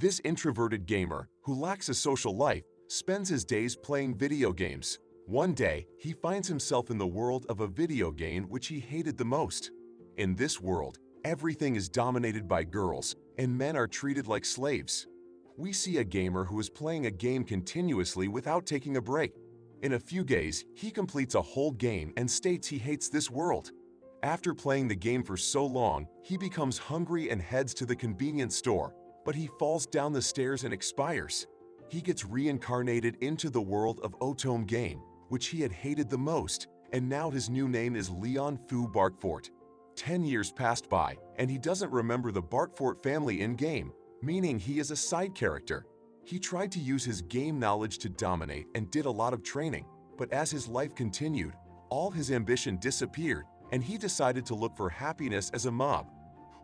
This introverted gamer, who lacks a social life, spends his days playing video games. One day, he finds himself in the world of a video game which he hated the most. In this world, everything is dominated by girls, and men are treated like slaves. We see a gamer who is playing a game continuously without taking a break. In a few days, he completes a whole game and states he hates this world. After playing the game for so long, he becomes hungry and heads to the convenience store, but he falls down the stairs and expires. He gets reincarnated into the world of Otome game, which he had hated the most, and now his new name is Leon Fu Bartfort. 10 years passed by, and he doesn't remember the Bartfort family in-game, meaning he is a side character. He tried to use his game knowledge to dominate and did a lot of training, but as his life continued, all his ambition disappeared, and he decided to look for happiness as a mob.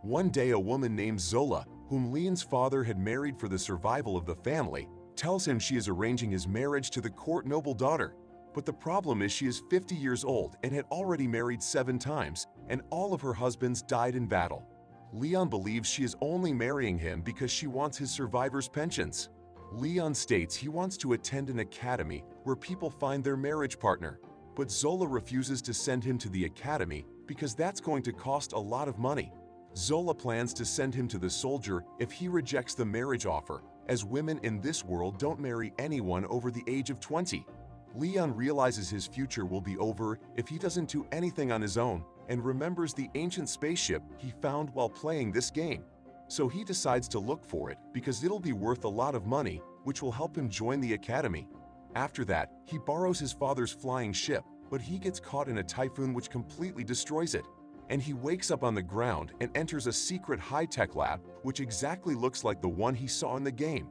One day, a woman named Zola, whom Leon's father had married for the survival of the family, tells him she is arranging his marriage to the court noble daughter. But the problem is she is 50 years old and had already married 7 times, and all of her husbands died in battle. Leon believes she is only marrying him because she wants his survivors' pensions. Leon states he wants to attend an academy where people find their marriage partner, but Zola refuses to send him to the academy because that's going to cost a lot of money. Zola plans to send him to the soldier if he rejects the marriage offer, as women in this world don't marry anyone over the age of 20. Leon realizes his future will be over if he doesn't do anything on his own and remembers the ancient spaceship he found while playing this game. So he decides to look for it because it'll be worth a lot of money, which will help him join the academy. After that, he borrows his father's flying ship, but he gets caught in a typhoon which completely destroys it. And he wakes up on the ground and enters a secret high-tech lab which exactly looks like the one he saw in the game.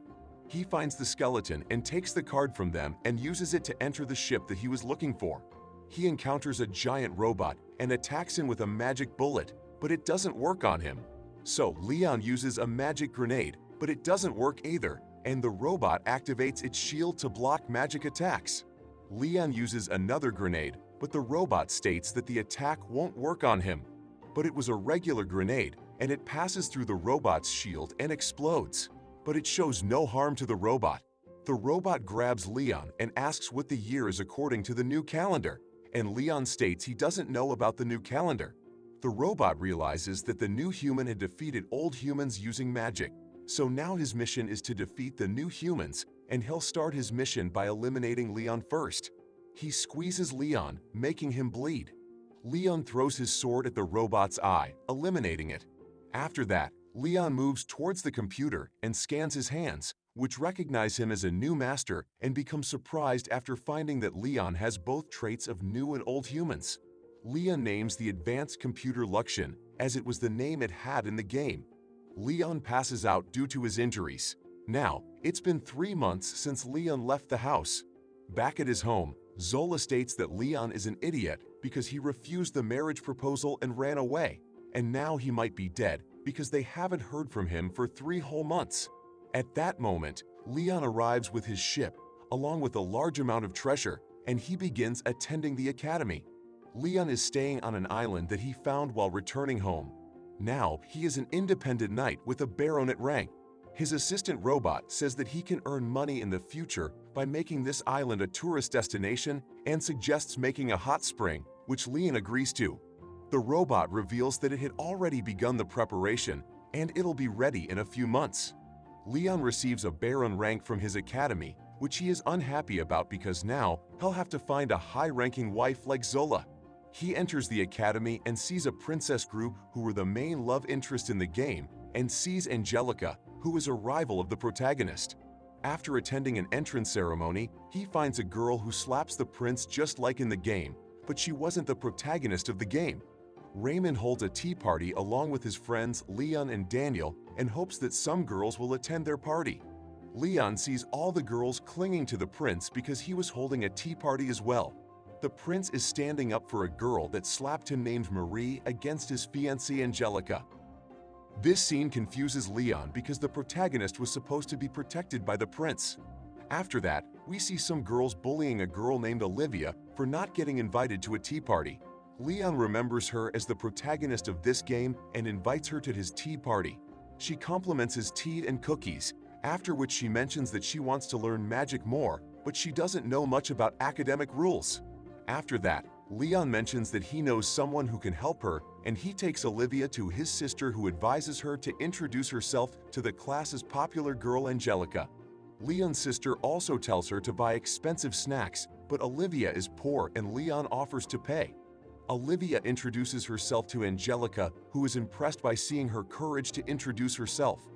He finds the skeleton and takes the card from them and uses it to enter the ship that he was looking for. He encounters a giant robot and attacks him with a magic bullet, but it doesn't work on him. So Leon uses a magic grenade, but it doesn't work either, and the robot activates its shield to block magic attacks. Leon uses another grenade, but the robot states that the attack won't work on him. But it was a regular grenade, and it passes through the robot's shield and explodes. But it shows no harm to the robot. The robot grabs Leon and asks what the year is according to the new calendar, and Leon states he doesn't know about the new calendar. The robot realizes that the new human had defeated old humans using magic, so now his mission is to defeat the new humans, and he'll start his mission by eliminating Leon first. He squeezes Leon, making him bleed. Leon throws his sword at the robot's eye, eliminating it. After that, Leon moves towards the computer and scans his hands, which recognize him as a new master and becomes surprised after finding that Leon has both traits of new and old humans. Leon names the advanced computer Luxian, as it was the name it had in the game. Leon passes out due to his injuries. Now, it's been 3 months since Leon left the house. Back at his home, Zola states that Leon is an idiot because he refused the marriage proposal and ran away, and now he might be dead because they haven't heard from him for 3 whole months. At that moment, Leon arrives with his ship, along with a large amount of treasure, and he begins attending the academy. Leon is staying on an island that he found while returning home. Now, he is an independent knight with a baronet rank. His assistant robot says that he can earn money in the future by making this island a tourist destination and suggests making a hot spring, which Leon agrees to. The robot reveals that it had already begun the preparation and it'll be ready in a few months. Leon receives a baron rank from his academy, which he is unhappy about because now he'll have to find a high-ranking wife like Zola. He enters the academy and sees a princess group who were the main love interest in the game and sees Angelica, who is a rival of the protagonist. After attending an entrance ceremony, he finds a girl who slaps the prince just like in the game, but she wasn't the protagonist of the game. Raymond holds a tea party along with his friends Leon and Daniel and hopes that some girls will attend their party. Leon sees all the girls clinging to the prince because he was holding a tea party as well. The prince is standing up for a girl that slapped him named Marie against his fiancée Angelica. This scene confuses Leon because the protagonist was supposed to be protected by the prince. After that, we see some girls bullying a girl named Olivia for not getting invited to a tea party. Leon remembers her as the protagonist of this game and invites her to his tea party. She compliments his tea and cookies, after which she mentions that she wants to learn magic more, but she doesn't know much about academic rules. After that, Leon mentions that he knows someone who can help her, and he takes Olivia to his sister, who advises her to introduce herself to the class's popular girl Angelica. Leon's sister also tells her to buy expensive snacks, but Olivia is poor and Leon offers to pay. Olivia introduces herself to Angelica, who is impressed by seeing her courage to introduce herself.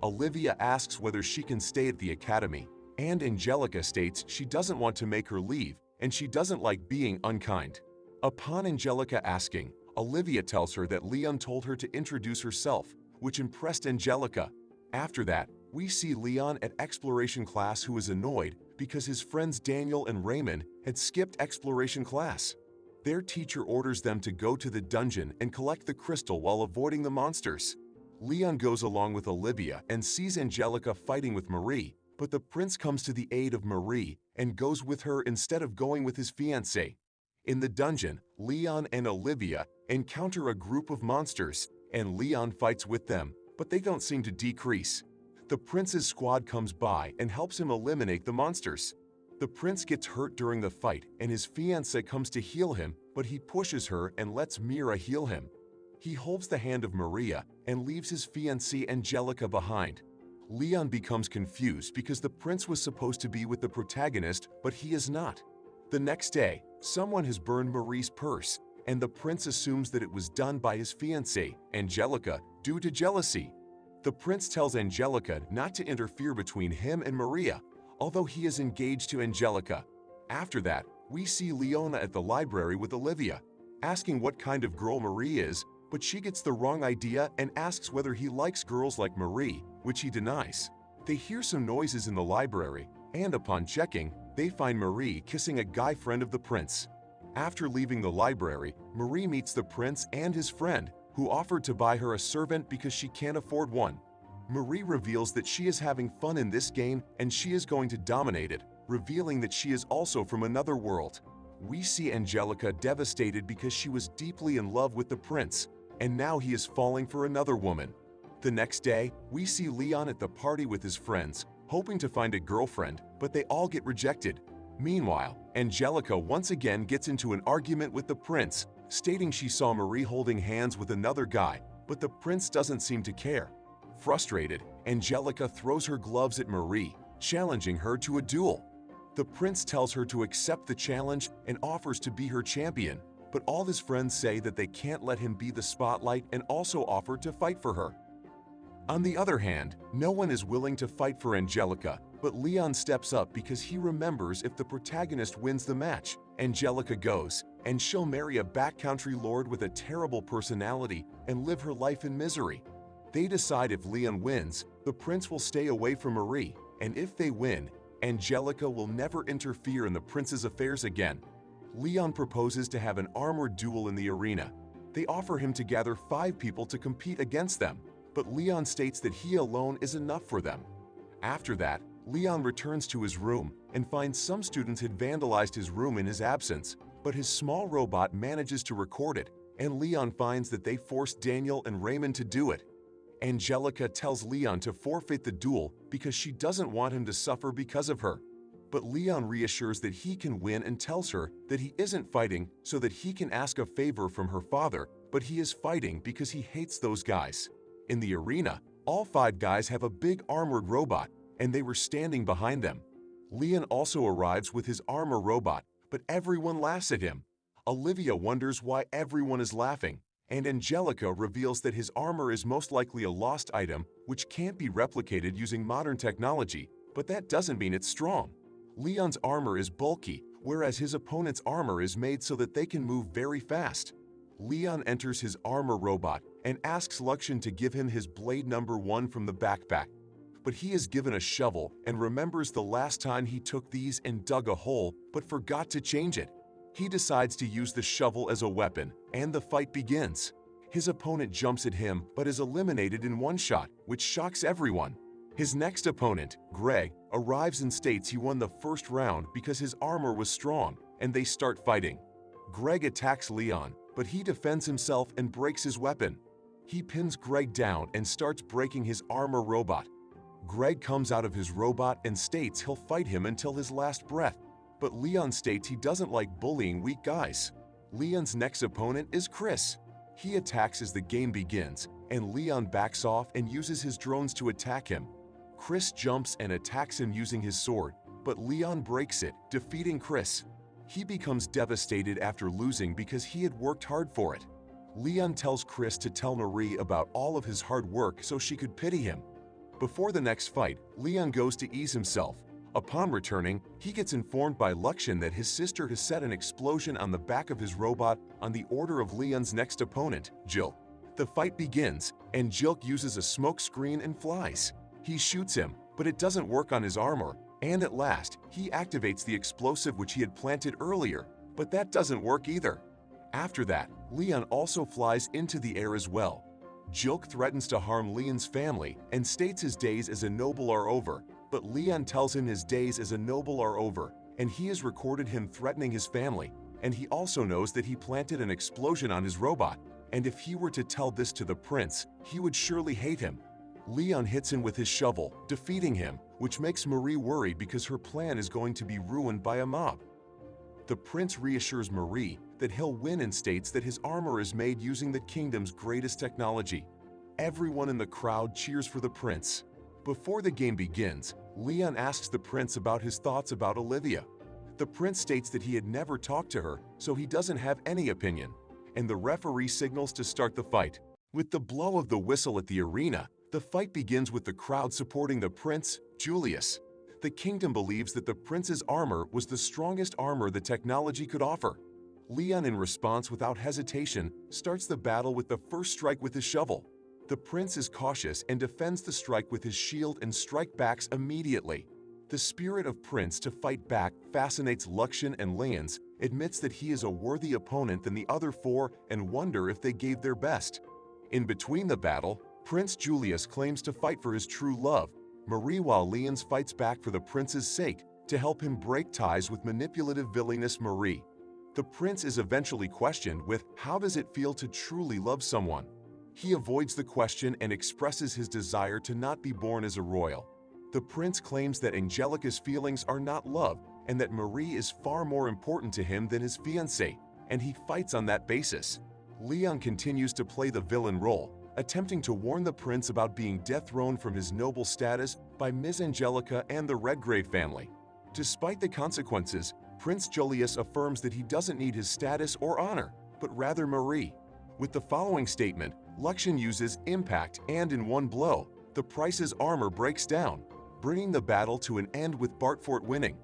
Olivia asks whether she can stay at the academy, and Angelica states she doesn't want to make her leave and she doesn't like being unkind. Upon Angelica asking, Olivia tells her that Leon told her to introduce herself, which impressed Angelica. After that, we see Leon at exploration class, who is annoyed because his friends Daniel and Raymond had skipped exploration class. Their teacher orders them to go to the dungeon and collect the crystal while avoiding the monsters. Leon goes along with Olivia and sees Angelica fighting with Marie, but the prince comes to the aid of Marie and goes with her instead of going with his fiancée. In the dungeon, Leon and Olivia encounter a group of monsters, and Leon fights with them, but they don't seem to decrease. The prince's squad comes by and helps him eliminate the monsters. The prince gets hurt during the fight, and his fiancée comes to heal him, but he pushes her and lets Mira heal him. He holds the hand of Maria and leaves his fiancée Angelica behind. Leon becomes confused because the prince was supposed to be with the protagonist, but he is not. The next day, someone has burned Marie's purse, and the prince assumes that it was done by his fiancée, Angelica, due to jealousy. The prince tells Angelica not to interfere between him and Maria, although he is engaged to Angelica. After that, we see Leona at the library with Olivia, asking what kind of girl Marie is, but she gets the wrong idea and asks whether he likes girls like Marie, which he denies. They hear some noises in the library, and upon checking, they find Marie kissing a guy friend of the prince. After leaving the library, Marie meets the prince and his friend, who offered to buy her a servant because she can't afford one. Marie reveals that she is having fun in this game and she is going to dominate it, revealing that she is also from another world. We see Angelica devastated because she was deeply in love with the prince, and now he is falling for another woman. The next day, we see Leon at the party with his friends, hoping to find a girlfriend, but they all get rejected. Meanwhile, Angelica once again gets into an argument with the prince, stating she saw Marie holding hands with another guy, but the prince doesn't seem to care. Frustrated, Angelica throws her gloves at Marie, challenging her to a duel. The prince tells her to accept the challenge and offers to be her champion, but all his friends say that they can't let him be the spotlight and also offer to fight for her. On the other hand, no one is willing to fight for Angelica, but Leon steps up because he remembers if the protagonist wins the match, Angelica goes, and she'll marry a backcountry lord with a terrible personality and live her life in misery. They decide if Leon wins, the prince will stay away from Marie, and if they win, Angelica will never interfere in the prince's affairs again. Leon proposes to have an armored duel in the arena. They offer him to gather 5 people to compete against them, but Leon states that he alone is enough for them. After that, Leon returns to his room and finds some students had vandalized his room in his absence, but his small robot manages to record it, and Leon finds that they forced Daniel and Raymond to do it. Angelica tells Leon to forfeit the duel because she doesn't want him to suffer because of her. But Leon reassures that he can win and tells her that he isn't fighting so that he can ask a favor from her father, but he is fighting because he hates those guys. In the arena, all 5 guys have a big armored robot, and they were standing behind them. Leon also arrives with his armor robot, but everyone laughs at him. Olivia wonders why everyone is laughing, and Angelica reveals that his armor is most likely a lost item which can't be replicated using modern technology, but that doesn't mean it's strong. Leon's armor is bulky, whereas his opponent's armor is made so that they can move very fast. Leon enters his armor robot and asks Luxian to give him his blade number 1 from the backpack. But he is given a shovel and remembers the last time he took these and dug a hole but forgot to change it. He decides to use the shovel as a weapon, and the fight begins. His opponent jumps at him but is eliminated in one shot, which shocks everyone. His next opponent, Greg, arrives and states he won the first round because his armor was strong, and they start fighting. Greg attacks Leon, but he defends himself and breaks his weapon. He pins Greg down and starts breaking his armor robot. Greg comes out of his robot and states he'll fight him until his last breath, but Leon states he doesn't like bullying weak guys. Leon's next opponent is Chris. He attacks as the game begins, and Leon backs off and uses his drones to attack him. Chris jumps and attacks him using his sword, but Leon breaks it, defeating Chris. He becomes devastated after losing because he had worked hard for it. Leon tells Chris to tell Marie about all of his hard work so she could pity him. Before the next fight, Leon goes to ease himself. Upon returning, he gets informed by Luxian that his sister has set an explosion on the back of his robot on the order of Leon's next opponent, Jill. The fight begins, and Jill uses a smoke screen and flies. He shoots him, but it doesn't work on his armor, and at last, he activates the explosive which he had planted earlier, but that doesn't work either. After that, Leon also flies into the air as well. Jilk threatens to harm Leon's family and states his days as a noble are over, but Leon tells him his days as a noble are over, and he has recorded him threatening his family, and he also knows that he planted an explosion on his robot, and if he were to tell this to the prince, he would surely hate him. Leon hits him with his shovel, defeating him, which makes Marie worried because her plan is going to be ruined by a mob. The prince reassures Marie that he'll win and states that his armor is made using the kingdom's greatest technology. Everyone in the crowd cheers for the prince. Before the game begins, Leon asks the prince about his thoughts about Olivia. The prince states that he had never talked to her, so he doesn't have any opinion, and the referee signals to start the fight. With the blow of the whistle at the arena, the fight begins with the crowd supporting the prince, Julius. The kingdom believes that the prince's armor was the strongest armor the technology could offer. Leon, in response without hesitation, starts the battle with the first strike with his shovel. The prince is cautious and defends the strike with his shield and strike backs immediately. The spirit of Prince to fight back fascinates Luxian, and Lance admits that he is a worthy opponent than the other four and wonder if they gave their best. In between the battle, Prince Julius claims to fight for his true love, Marie, while Leons fights back for the prince's sake to help him break ties with manipulative villainous Marie. The prince is eventually questioned with, how does it feel to truly love someone? He avoids the question and expresses his desire to not be born as a royal. The prince claims that Angelica's feelings are not love and that Marie is far more important to him than his fiancée, and he fights on that basis. Leon continues to play the villain role, attempting to warn the prince about being dethroned from his noble status by Ms. Angelica and the Redgrave family. Despite the consequences, Prince Julius affirms that he doesn't need his status or honor, but rather Marie. With the following statement, Luxian uses impact, and in one blow, the prince's armor breaks down, bringing the battle to an end with Bartfort winning.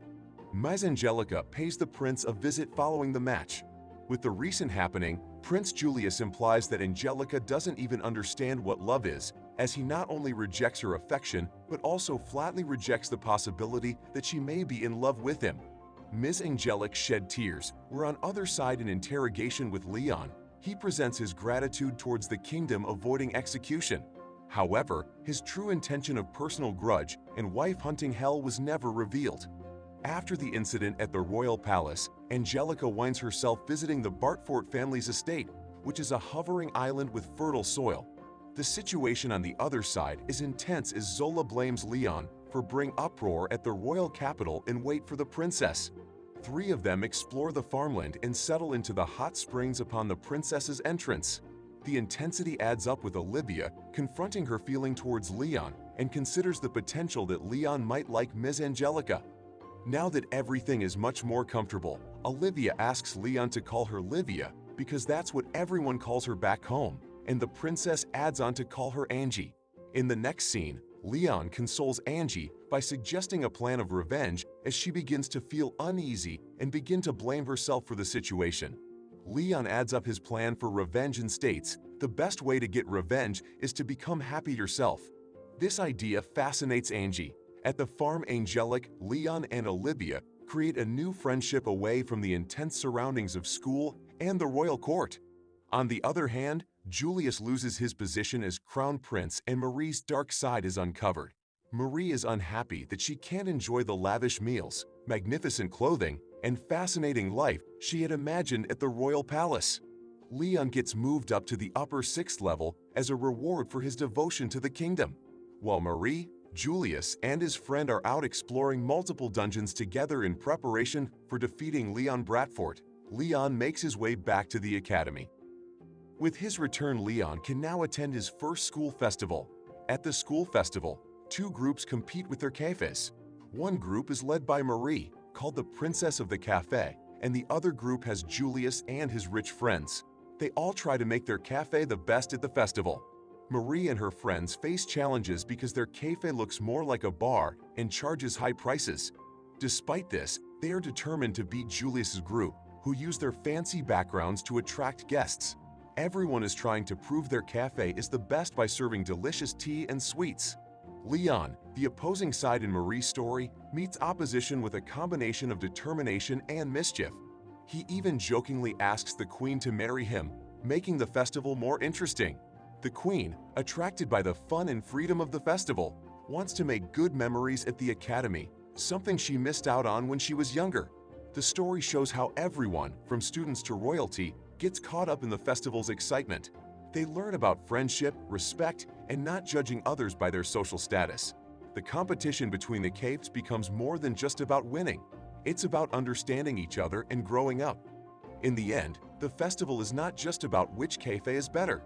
Ms. Angelica pays the prince a visit following the match. With the recent happening, Prince Julius implies that Angelica doesn't even understand what love is, as he not only rejects her affection, but also flatly rejects the possibility that she may be in love with him. Ms. Angelic shed tears, where on other side in interrogation with Leon, he presents his gratitude towards the kingdom avoiding execution. However, his true intention of personal grudge and wife-hunting hell was never revealed. After the incident at the royal palace, Angelica winds herself visiting the Bartfort family's estate, which is a hovering island with fertile soil. The situation on the other side is intense as Zola blames Leon for bringing uproar at the royal capital and wait for the princess. Three of them explore the farmland and settle into the hot springs upon the princess's entrance. The intensity adds up with Olivia confronting her feeling towards Leon and considers the potential that Leon might like Ms. Angelica. Now that everything is much more comfortable, Olivia asks Leon to call her Livia because that's what everyone calls her back home, and the princess adds on to call her Angie. In the next scene, Leon consoles Angie by suggesting a plan of revenge as she begins to feel uneasy and begin to blame herself for the situation. Leon adds up his plan for revenge and states, the best way to get revenge is to become happy yourself. This idea fascinates Angie. At the farm, Angelic, Leon, and Olivia create a new friendship away from the intense surroundings of school and the royal court. On the other hand, Julius loses his position as crown prince and Marie's dark side is uncovered. Marie is unhappy that she can't enjoy the lavish meals, magnificent clothing, and fascinating life she had imagined at the royal palace. Leon gets moved up to the upper 6th level as a reward for his devotion to the kingdom, while Marie, Julius and his friend are out exploring multiple dungeons together in preparation for defeating Leon Bradford. Leon makes his way back to the academy. With his return, Leon can now attend his first school festival. At the school festival, two groups compete with their cafes. One group is led by Marie, called the Princess of the Cafe, and the other group has Julius and his rich friends. They all try to make their cafe the best at the festival. Marie and her friends face challenges because their cafe looks more like a bar and charges high prices. Despite this, they are determined to beat Julius's group, who use their fancy backgrounds to attract guests. Everyone is trying to prove their cafe is the best by serving delicious tea and sweets. Leon, the opposing side in Marie's story, meets opposition with a combination of determination and mischief. He even jokingly asks the Queen to marry him, making the festival more interesting. The Queen, attracted by the fun and freedom of the festival, wants to make good memories at the academy, something she missed out on when she was younger. The story shows how everyone, from students to royalty, gets caught up in the festival's excitement. They learn about friendship, respect, and not judging others by their social status. The competition between the capes becomes more than just about winning. It's about understanding each other and growing up. In the end, the festival is not just about which cafe is better.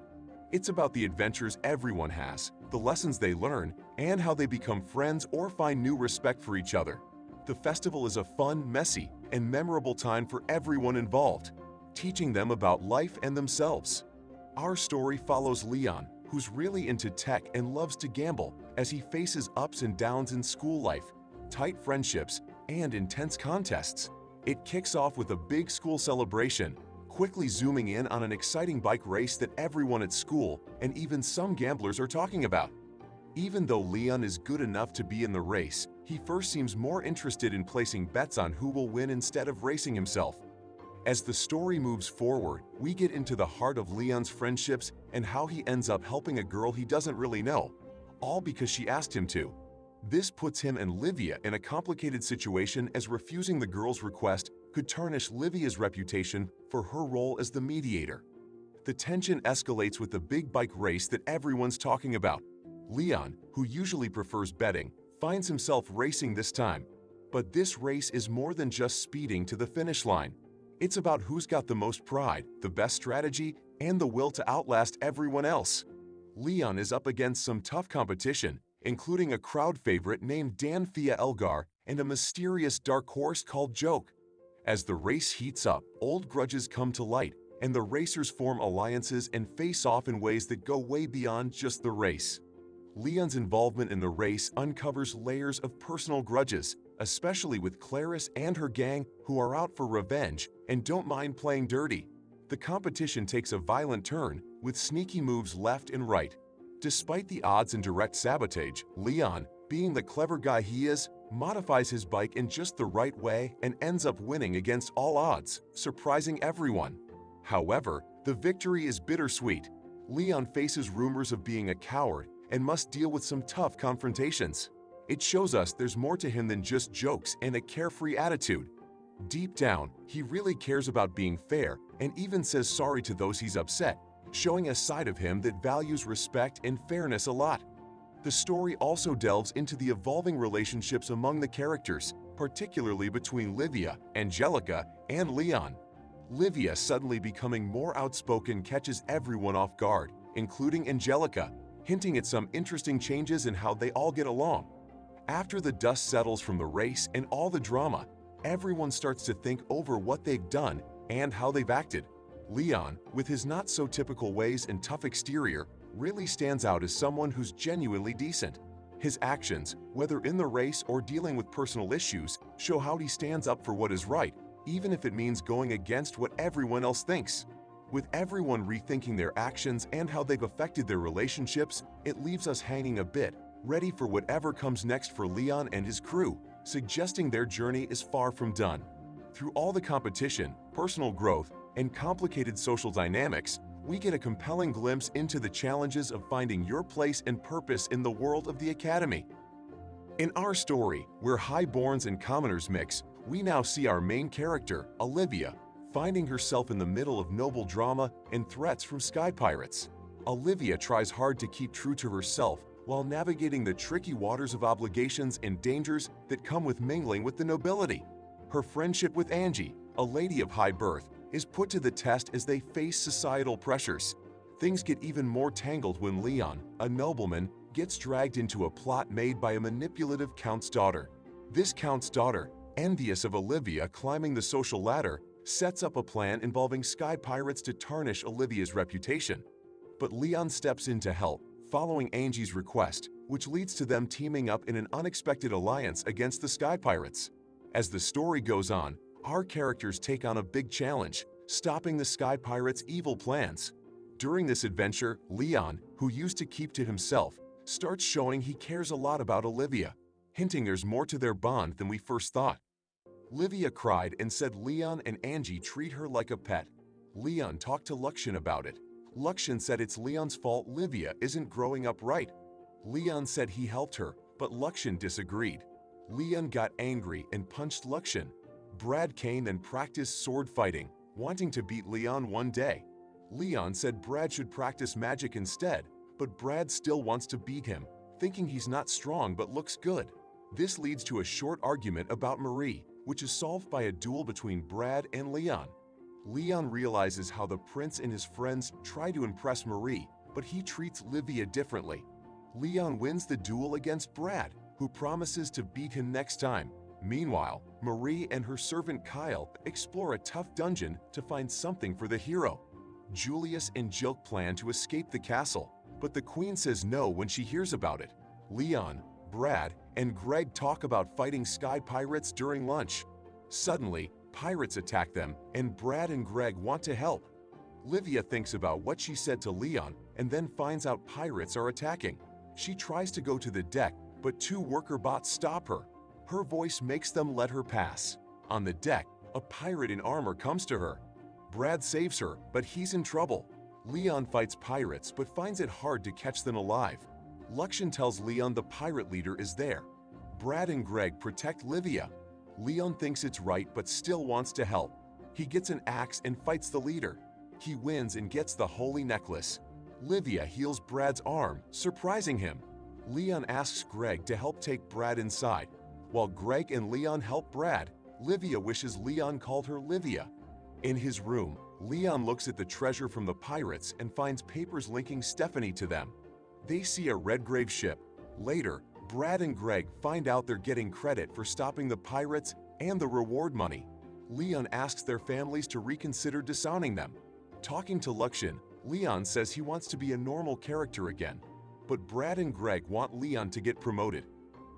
It's about the adventures everyone has, the lessons they learn, and how they become friends or find new respect for each other. The festival is a fun, messy, and memorable time for everyone involved, teaching them about life and themselves. Our story follows Leon, who's really into tech and loves to gamble as he faces ups and downs in school life, tight friendships, and intense contests. It kicks off with a big school celebration, quickly zooming in on an exciting bike race that everyone at school and even some gamblers are talking about. Even though Leon is good enough to be in the race, he first seems more interested in placing bets on who will win instead of racing himself. As the story moves forward, we get into the heart of Leon's friendships and how he ends up helping a girl he doesn't really know, all because she asked him to. This puts him and Livia in a complicated situation, as refusing the girl's request could tarnish Livia's reputation for her role as the mediator. The tension escalates with the big bike race that everyone's talking about. Leon, who usually prefers betting, finds himself racing this time. But this race is more than just speeding to the finish line. It's about who's got the most pride, the best strategy, and the will to outlast everyone else. Leon is up against some tough competition, including a crowd favorite named Danfia Elgar and a mysterious dark horse called Joke. As the race heats up, old grudges come to light, and the racers form alliances and face off in ways that go way beyond just the race. Leon's involvement in the race uncovers layers of personal grudges, especially with Clarice and her gang, who are out for revenge and don't mind playing dirty. The competition takes a violent turn, with sneaky moves left and right. Despite the odds and direct sabotage, Leon, being the clever guy he is, modifies his bike in just the right way and ends up winning against all odds, surprising everyone. However, the victory is bittersweet. Leon faces rumors of being a coward and must deal with some tough confrontations. It shows us there's more to him than just jokes and a carefree attitude. Deep down, he really cares about being fair and even says sorry to those he's upset, showing a side of him that values respect and fairness a lot. The story also delves into the evolving relationships among the characters, particularly between Livia, Angelica, and Leon. Livia suddenly becoming more outspoken catches everyone off guard, including Angelica, hinting at some interesting changes in how they all get along. After the dust settles from the race and all the drama, everyone starts to think over what they've done and how they've acted. Leon, with his not-so-typical ways and tough exterior, really stands out as someone who's genuinely decent. His actions, whether in the race or dealing with personal issues, show how he stands up for what is right, even if it means going against what everyone else thinks. With everyone rethinking their actions and how they've affected their relationships, it leaves us hanging a bit, ready for whatever comes next for Leon and his crew, suggesting their journey is far from done. Through all the competition, personal growth, and complicated social dynamics, we get a compelling glimpse into the challenges of finding your place and purpose in the world of the Academy. In our story, where highborns and commoners mix, we now see our main character, Olivia, finding herself in the middle of noble drama and threats from sky pirates. Olivia tries hard to keep true to herself while navigating the tricky waters of obligations and dangers that come with mingling with the nobility. Her friendship with Angie, a lady of high birth, is put to the test as they face societal pressures. Things get even more tangled when Leon, a nobleman, gets dragged into a plot made by a manipulative count's daughter. This count's daughter, envious of Olivia climbing the social ladder, sets up a plan involving sky pirates to tarnish Olivia's reputation. But Leon steps in to help, following Angie's request, which leads to them teaming up in an unexpected alliance against the sky pirates. As the story goes on, our characters take on a big challenge, stopping the sky pirates' evil plans. During this adventure, Leon, who used to keep to himself, starts showing he cares a lot about Olivia, hinting there's more to their bond than we first thought. Olivia cried and said Leon and Angie treat her like a pet. Leon talked to Luxan about it. Luxan said it's Leon's fault Olivia isn't growing up right. Leon said he helped her, but Luxan disagreed. Leon got angry and punched Luxan. Brad came and practiced sword fighting, wanting to beat Leon one day. Leon said Brad should practice magic instead, but Brad still wants to beat him, thinking he's not strong but looks good. This leads to a short argument about Marie, which is solved by a duel between Brad and Leon. Leon realizes how the prince and his friends try to impress Marie, but he treats Livia differently. Leon wins the duel against Brad, who promises to beat him next time. Meanwhile, Marie and her servant Kyle explore a tough dungeon to find something for the hero. Julius and Jill plan to escape the castle, but the queen says no when she hears about it. Leon, Brad, and Greg talk about fighting sky pirates during lunch. Suddenly, pirates attack them, and Brad and Greg want to help. Livia thinks about what she said to Leon and then finds out pirates are attacking. She tries to go to the deck, but two worker bots stop her. Her voice makes them let her pass. On the deck, a pirate in armor comes to her. Brad saves her, but he's in trouble. Leon fights pirates but finds it hard to catch them alive. Luxan tells Leon the pirate leader is there. Brad and Greg protect Livia. Leon thinks it's right but still wants to help. He gets an axe and fights the leader. He wins and gets the holy necklace. Livia heals Brad's arm, surprising him. Leon asks Greg to help take Brad inside. While Greg and Leon help Brad, Livia wishes Leon called her Livia. In his room, Leon looks at the treasure from the pirates and finds papers linking Stephanie to them. They see a Redgrave ship. Later, Brad and Greg find out they're getting credit for stopping the pirates and the reward money. Leon asks their families to reconsider disowning them. Talking to Luxan, Leon says he wants to be a normal character again. But Brad and Greg want Leon to get promoted.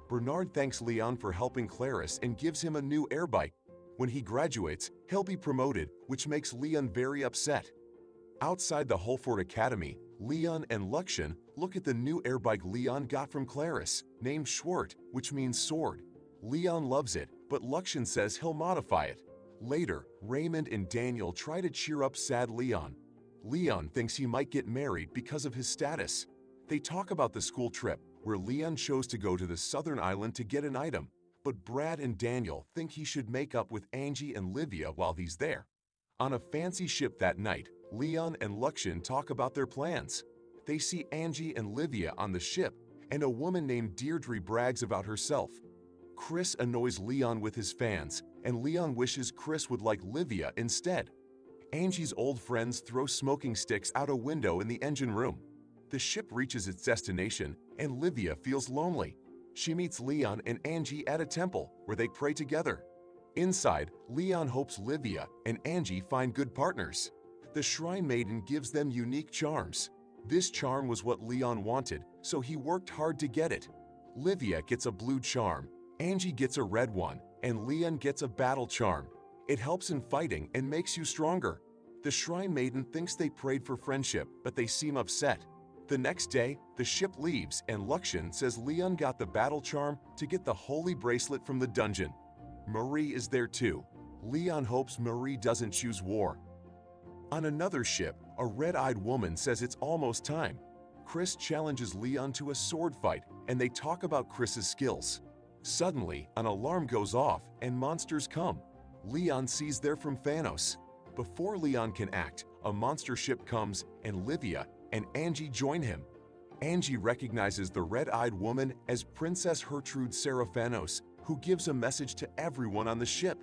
Bernard thanks Leon for helping Clarice and gives him a new air bike. When he graduates, he'll be promoted, which makes Leon very upset. Outside the Holford Academy, Leon and Luxan look at the new air bike Leon got from Clarice, named Schwert, which means sword. Leon loves it, but Luxan says he'll modify it. Later, Raymond and Daniel try to cheer up sad Leon. Leon thinks he might get married because of his status. They talk about the school trip, where Leon chose to go to the southern island to get an item, but Brad and Daniel think he should make up with Angie and Livia while he's there. On a fancy ship that night, Leon and Luxan talk about their plans. They see Angie and Livia on the ship, and a woman named Deirdre brags about herself. Chris annoys Leon with his fans, and Leon wishes Chris would like Livia instead. Angie's old friends throw smoking sticks out a window in the engine room. The ship reaches its destination, and Livia feels lonely. She meets Leon and Angie at a temple, where they pray together. Inside, Leon hopes Livia and Angie find good partners. The Shrine Maiden gives them unique charms. This charm was what Leon wanted, so he worked hard to get it. Livia gets a blue charm, Angie gets a red one, and Leon gets a battle charm. It helps in fighting and makes you stronger. The Shrine Maiden thinks they prayed for friendship, but they seem upset. The next day, the ship leaves and Luxan says Leon got the battle charm to get the holy bracelet from the dungeon. Marie is there too. Leon hopes Marie doesn't choose war. On another ship, a red-eyed woman says it's almost time. Chris challenges Leon to a sword fight, and they talk about Chris's skills. Suddenly, an alarm goes off and monsters come. Leon sees they're from Thanos. Before Leon can act, a monster ship comes and Livia and Angie join him. Angie recognizes the red-eyed woman as Princess Gertrude Seraphanos, who gives a message to everyone on the ship.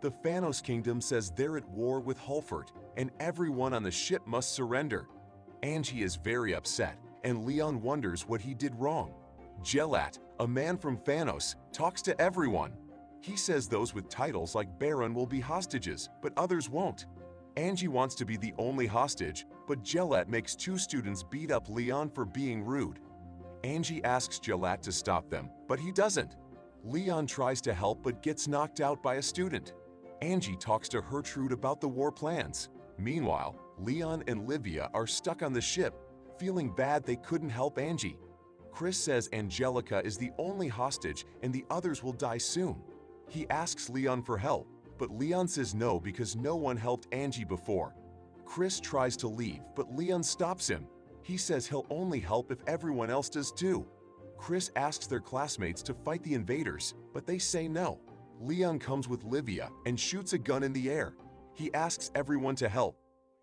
The Phanos Kingdom says they're at war with Hulfort, and everyone on the ship must surrender. Angie is very upset, and Leon wonders what he did wrong. Gelat, a man from Phanos, talks to everyone. He says those with titles like Baron will be hostages, but others won't. Angie wants to be the only hostage, but Gelat makes two students beat up Leon for being rude. Angie asks Gelat to stop them, but he doesn't. Leon tries to help but gets knocked out by a student. Angie talks to Gertrude about the war plans. Meanwhile, Leon and Livia are stuck on the ship, feeling bad they couldn't help Angie. Chris says Angelica is the only hostage and the others will die soon. He asks Leon for help, but Leon says no because no one helped Angie before. Chris tries to leave, but Leon stops him. He says he'll only help if everyone else does too. Chris asks their classmates to fight the invaders, but they say no. Leon comes with Livia and shoots a gun in the air. He asks everyone to help.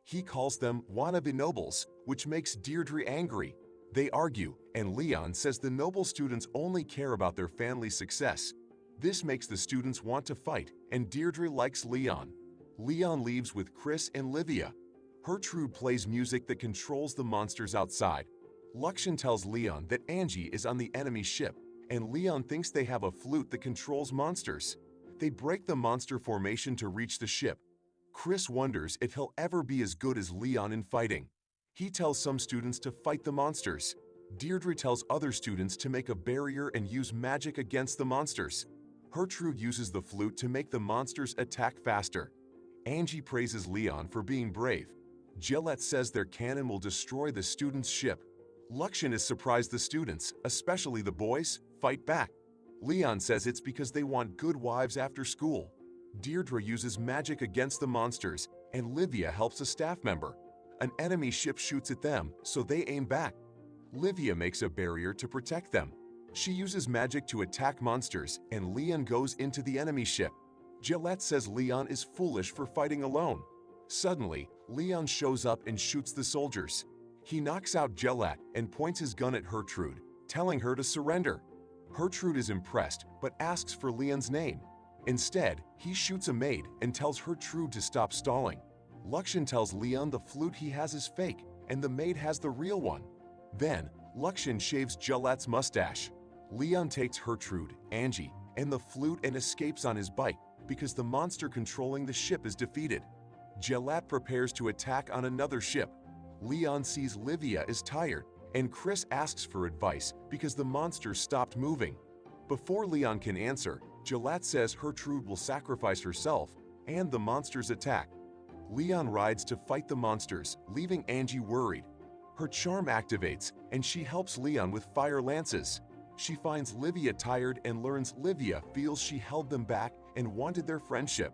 He calls them wannabe nobles, which makes Deirdre angry. They argue, and Leon says the noble students only care about their family's success. This makes the students want to fight, and Deirdre likes Leon. Leon leaves with Chris and Livia. Gertrude plays music that controls the monsters outside. Luxian tells Leon that Angie is on the enemy ship, and Leon thinks they have a flute that controls monsters. They break the monster formation to reach the ship. Chris wonders if he'll ever be as good as Leon in fighting. He tells some students to fight the monsters. Deirdre tells other students to make a barrier and use magic against the monsters. Gertrude uses the flute to make the monsters attack faster. Angie praises Leon for being brave. Gillette says their cannon will destroy the students' ship. Luxian is surprised the students, especially the boys, fight back. Leon says it's because they want good wives after school. Deirdre uses magic against the monsters, and Livia helps a staff member. An enemy ship shoots at them, so they aim back. Livia makes a barrier to protect them. She uses magic to attack monsters, and Leon goes into the enemy ship. Gillette says Leon is foolish for fighting alone. Suddenly, Leon shows up and shoots the soldiers. He knocks out Gillette and points his gun at Gertrude, telling her to surrender. Gertrude is impressed, but asks for Leon's name. Instead, he shoots a maid and tells Gertrude to stop stalling. Luxian tells Leon the flute he has is fake, and the maid has the real one. Then, Luxian shaves Gillette's mustache. Leon takes Gertrude, Angie, and the flute and escapes on his bike because the monster controlling the ship is defeated. Gillette prepares to attack on another ship. Leon sees Livia is tired, and Chris asks for advice because the monster stopped moving. Before Leon can answer, Gillette says Gertrude will sacrifice herself, and the monsters attack. Leon rides to fight the monsters, leaving Angie worried. Her charm activates, and she helps Leon with fire lances. She finds Livia tired and learns Livia feels she held them back and wanted their friendship.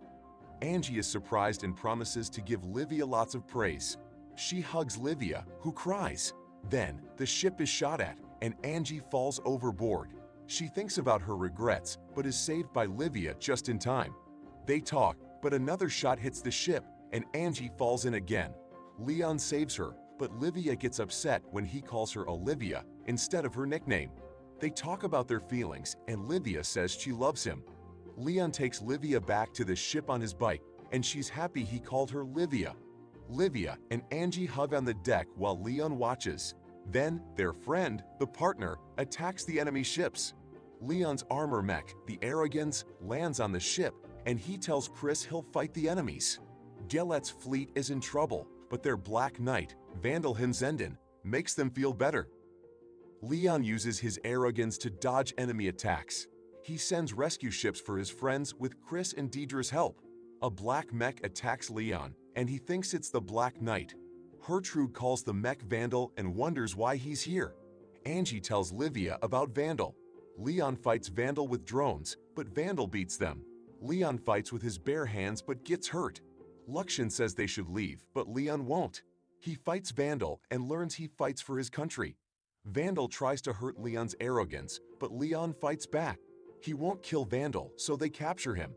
Angie is surprised and promises to give Livia lots of praise. She hugs Livia, who cries. Then, the ship is shot at, and Angie falls overboard. She thinks about her regrets, but is saved by Livia just in time. They talk, but another shot hits the ship, and Angie falls in again. Leon saves her, but Livia gets upset when he calls her Olivia instead of her nickname. They talk about their feelings, and Livia says she loves him. Leon takes Livia back to the ship on his bike, and she's happy he called her Livia. Livia and Angie hug on the deck while Leon watches. Then, their friend, the partner, attacks the enemy ships. Leon's armor mech, the Arrogance, lands on the ship, and he tells Chris he'll fight the enemies. Gillette's fleet is in trouble, but their Black Knight, Vandal Hinzenden, makes them feel better. Leon uses his Arrogance to dodge enemy attacks. He sends rescue ships for his friends with Chris and Deirdre's help. A black mech attacks Leon, and he thinks it's the Black Knight. Gertrude calls the mech Vandal and wonders why he's here. Angie tells Livia about Vandal. Leon fights Vandal with drones, but Vandal beats them. Leon fights with his bare hands but gets hurt. Luxian says they should leave, but Leon won't. He fights Vandal and learns he fights for his country. Vandal tries to hurt Leon's Arrogance, but Leon fights back. He won't kill Vandal, so they capture him.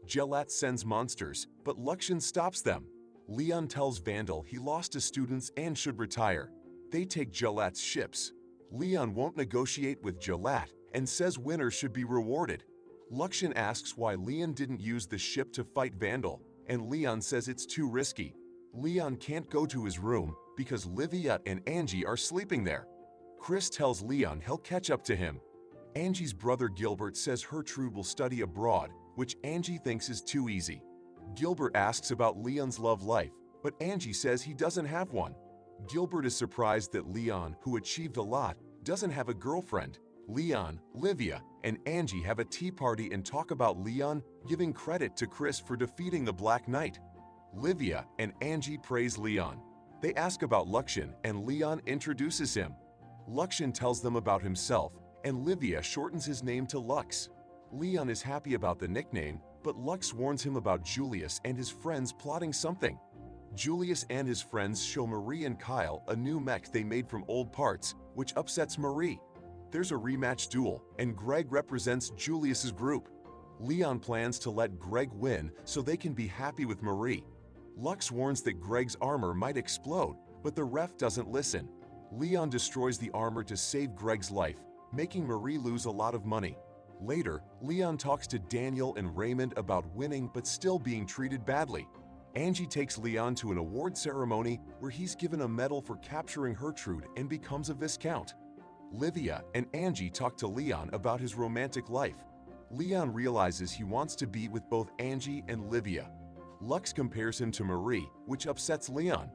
Gillette sends monsters, but Luxian stops them. Leon tells Vandal he lost his students and should retire. They take Gillette's ships. Leon won't negotiate with Gillette and says winners should be rewarded. Luxon asks why Leon didn't use the ship to fight Vandal, and Leon says it's too risky. Leon can't go to his room because Livia and Angie are sleeping there. Chris tells Leon he'll catch up to him. Angie's brother Gilbert says Gertrude will study abroad, which Angie thinks is too easy. Gilbert asks about Leon's love life, but Angie says he doesn't have one. Gilbert is surprised that Leon, who achieved a lot, doesn't have a girlfriend. Leon, Livia, and Angie have a tea party and talk about Leon giving credit to Chris for defeating the Black Knight. Livia and Angie praise Leon. They ask about Luxon, and Leon introduces him. Luxon tells them about himself, and Livia shortens his name to Lux. Leon is happy about the nickname, but Lux warns him about Julius and his friends plotting something. Julius and his friends show Marie and Kyle a new mech they made from old parts, which upsets Marie. There's a rematch duel, and Greg represents Julius's group. Leon plans to let Greg win so they can be happy with Marie. Lux warns that Greg's armor might explode, but the ref doesn't listen. Leon destroys the armor to save Greg's life, making Marie lose a lot of money. Later, Leon talks to Daniel and Raymond about winning but still being treated badly. Angie takes Leon to an award ceremony where he's given a medal for capturing Gertrude and becomes a Viscount. Livia and Angie talk to Leon about his romantic life. Leon realizes he wants to be with both Angie and Livia. Lux compares him to Marie, which upsets Leon.